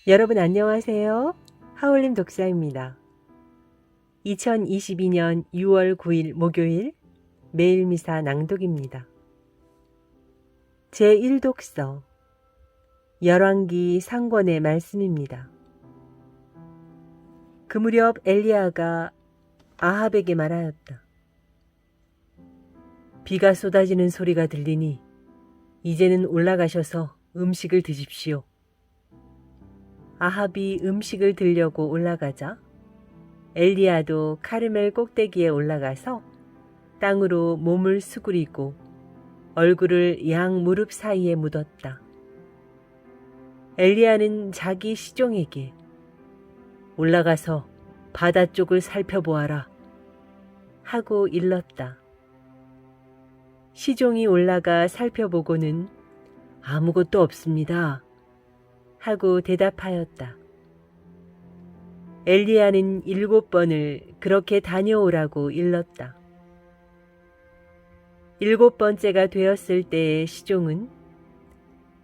여러분 안녕하세요. 하울림 독사입니다. 2022년 6월 9일 목요일 매일 미사 낭독입니다. 제1독서 열왕기 상권의 말씀입니다. 그 무렵 엘리야가 아합에게 말하였다. 비가 쏟아지는 소리가 들리니 이제는 올라가셔서 음식을 드십시오. 아합이 음식을 들려고 올라가자 엘리야도 카르멜 꼭대기에 올라가서 땅으로 몸을 수그리고 얼굴을 양 무릎 사이에 묻었다. 엘리야는 자기 시종에게 올라가서 바다 쪽을 살펴보아라 하고 일렀다. 시종이 올라가 살펴보고는 아무것도 없습니다 하고 대답하였다. 엘리야는 7번을 그렇게 다녀오라고 일렀다. 7번째가 되었을 때의 시종은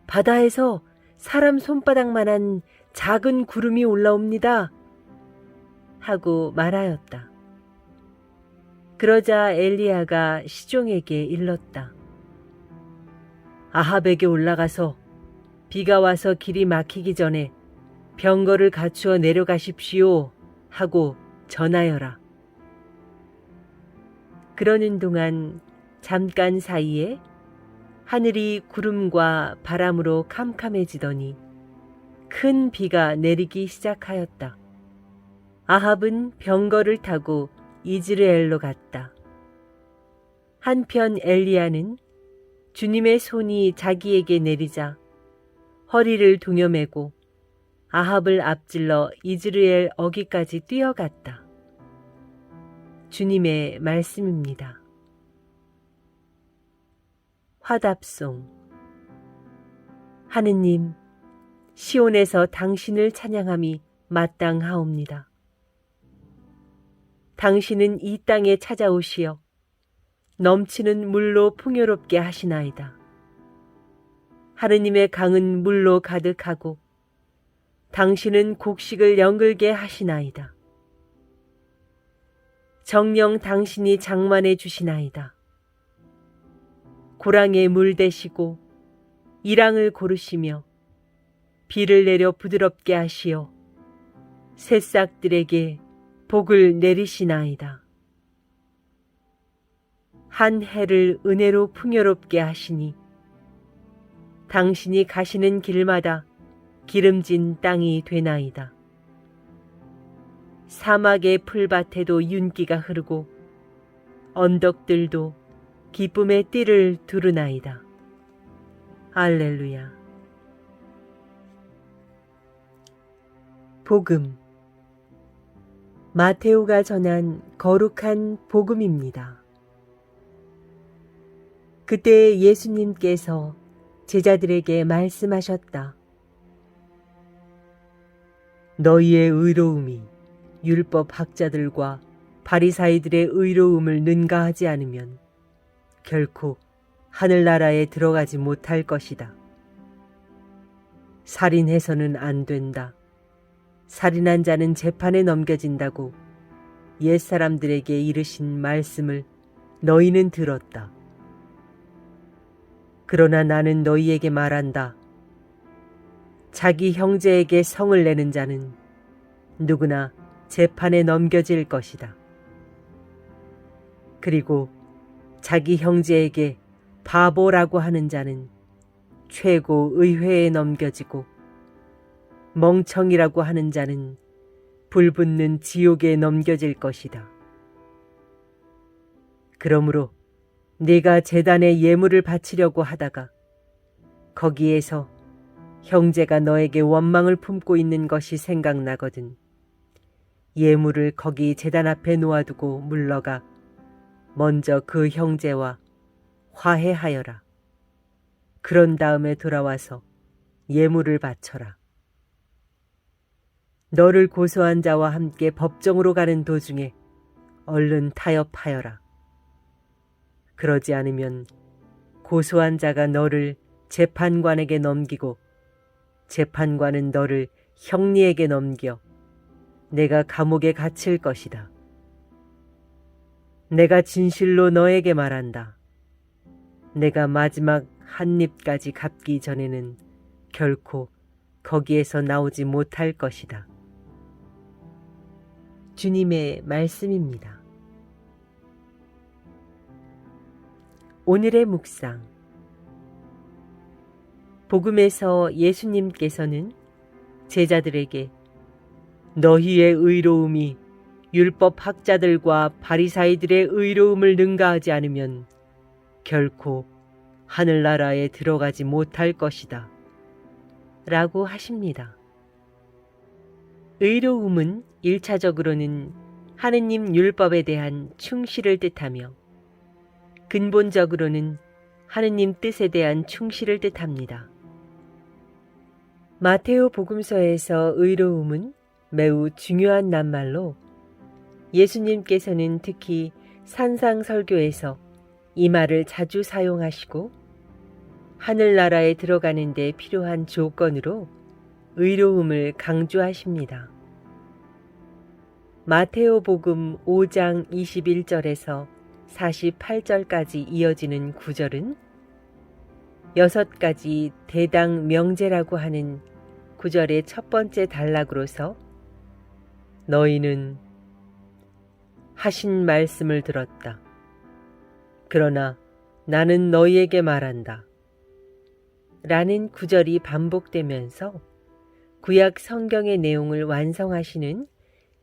바다에서 사람 손바닥만한 작은 구름이 올라옵니다 하고 말하였다. 그러자 엘리야가 시종에게 일렀다. 아합에게 올라가서 비가 와서 길이 막히기 전에 병거를 갖추어 내려가십시오 하고 전하여라. 그러는 동안 잠깐 사이에 하늘이 구름과 바람으로 캄캄해지더니 큰 비가 내리기 시작하였다. 아합은 병거를 타고 이즈르엘로 갔다. 한편 엘리야는 주님의 손이 자기에게 내리자 허리를 동여매고 아합을 앞질러 이즈르엘 어귀까지 뛰어갔다. 주님의 말씀입니다. 화답송. 하느님, 시온에서 당신을 찬양함이 마땅하옵니다. 당신은 이 땅에 찾아오시어 넘치는 물로 풍요롭게 하시나이다. 하느님의 강은 물로 가득하고 당신은 곡식을 연글게 하시나이다. 정녕 당신이 장만해 주시나이다. 고랑에 물 대시고 이랑을 고르시며 비를 내려 부드럽게 하시어 새싹들에게 복을 내리시나이다. 한 해를 은혜로 풍요롭게 하시니 당신이 가시는 길마다 기름진 땅이 되나이다. 사막의 풀밭에도 윤기가 흐르고 언덕들도 기쁨의 띠를 두르나이다. 할렐루야. 복음. 마테오가 전한 거룩한 복음입니다. 그때 예수님께서 제자들에게 말씀하셨다. 너희의 의로움이 율법 학자들과 바리사이들의 의로움을 능가하지 않으면 결코 하늘나라에 들어가지 못할 것이다. 살인해서는 안 된다. 살인한 자는 재판에 넘겨진다고 옛사람들에게 이르신 말씀을 너희는 들었다. 그러나 나는 너희에게 말한다. 자기 형제에게 성을 내는 자는 누구나 재판에 넘겨질 것이다. 그리고 자기 형제에게 바보라고 하는 자는 최고 의회에 넘겨지고 멍청이라고 하는 자는 불붙는 지옥에 넘겨질 것이다. 그러므로 네가 제단에 예물을 바치려고 하다가 거기에서 형제가 너에게 원망을 품고 있는 것이 생각나거든 예물을 거기 제단 앞에 놓아두고 물러가 먼저 그 형제와 화해하여라. 그런 다음에 돌아와서 예물을 바쳐라. 너를 고소한 자와 함께 법정으로 가는 도중에 얼른 타협하여라. 그러지 않으면 고소한 자가 너를 재판관에게 넘기고 재판관은 너를 형리에게 넘겨 내가 감옥에 갇힐 것이다. 내가 진실로 너에게 말한다. 내가 마지막 한 입까지 갚기 전에는 결코 거기에서 나오지 못할 것이다. 주님의 말씀입니다. 오늘의 묵상. 복음에서 예수님께서는 제자들에게 너희의 의로움이 율법 학자들과 바리사이들의 의로움을 능가하지 않으면 결코 하늘나라에 들어가지 못할 것이다 라고 하십니다. 의로움은 1차적으로는 하느님 율법에 대한 충실을 뜻하며 근본적으로는 하느님 뜻에 대한 충실을 뜻합니다. 마테오 복음서에서 의로움은 매우 중요한 낱말로 예수님께서는 특히 산상설교에서 이 말을 자주 사용하시고 하늘나라에 들어가는 데 필요한 조건으로 의로움을 강조하십니다. 마테오 복음 5장 21절에서 48절까지 이어지는 구절은 6가지 대당 명제라고 하는 구절의 첫 번째 단락으로서 너희는 하신 말씀을 들었다. 그러나 나는 너희에게 말한다. 라는 구절이 반복되면서 구약 성경의 내용을 완성하시는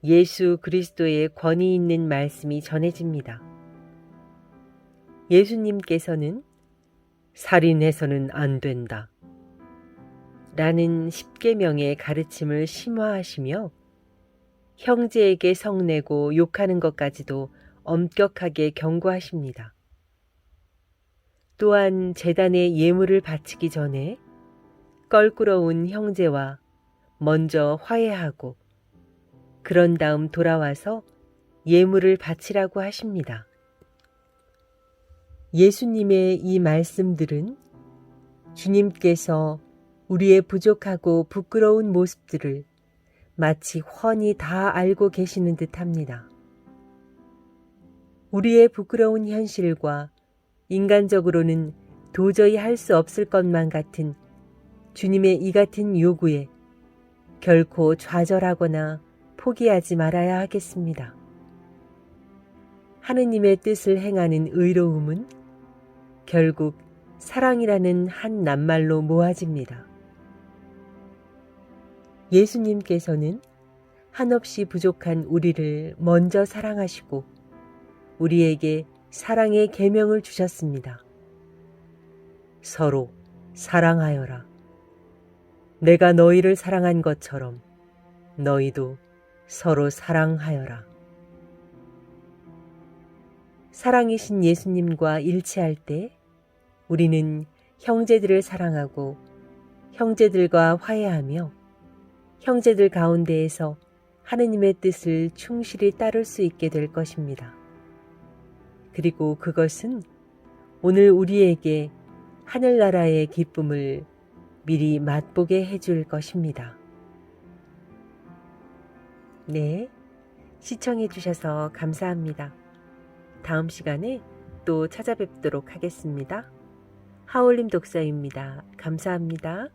예수 그리스도의 권위 있는 말씀이 전해집니다. 예수님께서는 살인해서는 안 된다. 라는 십계명의 가르침을 심화하시며 형제에게 성내고 욕하는 것까지도 엄격하게 경고하십니다. 또한 제단에 예물을 바치기 전에 껄끄러운 형제와 먼저 화해하고 그런 다음 돌아와서 예물을 바치라고 하십니다. 예수님의 이 말씀들은 주님께서 우리의 부족하고 부끄러운 모습들을 마치 훤히 다 알고 계시는 듯합니다. 우리의 부끄러운 현실과 인간적으로는 도저히 할 수 없을 것만 같은 주님의 이 같은 요구에 결코 좌절하거나 포기하지 말아야 하겠습니다. 하느님의 뜻을 행하는 의로움은 결국 사랑이라는 한 낱말로 모아집니다. 예수님께서는 한없이 부족한 우리를 먼저 사랑하시고 우리에게 사랑의 계명을 주셨습니다. 서로 사랑하여라. 내가 너희를 사랑한 것처럼 너희도 서로 사랑하여라. 사랑이신 예수님과 일치할 때 우리는 형제들을 사랑하고 형제들과 화해하며 형제들 가운데에서 하느님의 뜻을 충실히 따를 수 있게 될 것입니다. 그리고 그것은 오늘 우리에게 하늘나라의 기쁨을 미리 맛보게 해줄 것입니다. 네, 시청해 주셔서 감사합니다. 다음 시간에 또 찾아뵙도록 하겠습니다. 하울림 독서입니다. 감사합니다.